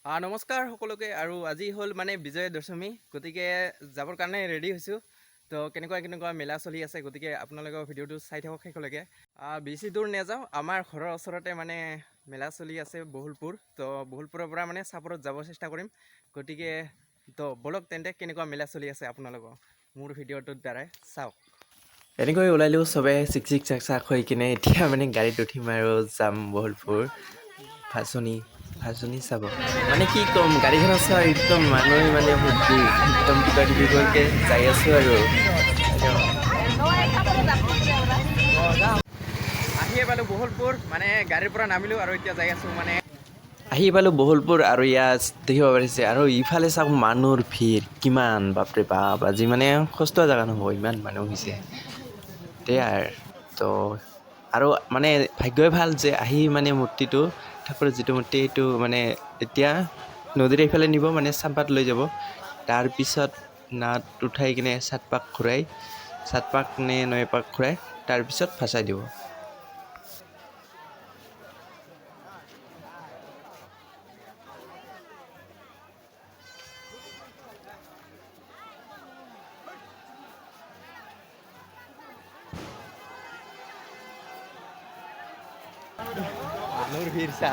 নমস্কাৰ সকলোকে আৰু আজি হ'ল মানে বিজয় দশমী গতিকে যাবৰ কাৰণে ৰেডি হৈছোঁ তো কেনেকুৱা মেলা চলি আছে গতিকে আপোনালোকৰ ভিডিঅ'টো চাই থাকক শেষলৈকে বেছি দূৰ নাযাওঁ আমাৰ ঘৰৰ ওচৰতে মানে মেলা চলি আছে বহুলপুৰ তো বহুলপুৰৰ পৰা মানে চাপৰত যাব চেষ্টা কৰিম গতিকে তো বলক তেন্তে কেনেকুৱা মেলা চলি আছে আপোনালোকৰ মোৰ ভিডিঅ'টোৰ দ্বাৰাই চাওক এনেকৈ ওলালোঁ চবে চিক চাক হৈ কিনে এতিয়া মানে গাড়ীত উঠিম আৰু যাম বহুলপুৰ ভাচনি চাব মানে কি ক'ম গাড়ীখনত চোৱা একদম মানুহে মানে ভৰ্তি একদম কিবাকিবি কৰিকে যাই আছোঁ আৰু আহিয়ে পালোঁ বহুলপুৰ মানে গাড়ীৰ পৰা নামিলোঁ আৰু এতিয়া যাই আছোঁ মানে আহি পালোঁ বহুলপুৰ আৰু ইয়াত দেখিব পাৰিছে আৰু ইফালে চাওক মানুহৰ ভিৰ কিমান বাপৰে বাপ আজি মানে সস্তা জেগা নহ'ব ইমান মানুহ হৈছে দেয়াৰ তো আৰু মানে ভাগ্যই ভাল যে আহি মানে মূৰ্তিটো ঠাকুৰৰ যিটো মূৰ্তি সেইটো মানে এতিয়া নদীৰ এইফালে নিব মানে চাম্পাত লৈ যাব তাৰপিছত নাৱত উঠাই কিনে 7 পাক ঘূৰাই 7 পাক নে 9 পাক ঘূৰাই তাৰপিছত ভাচাই দিব মানুহৰ ভিৰ চা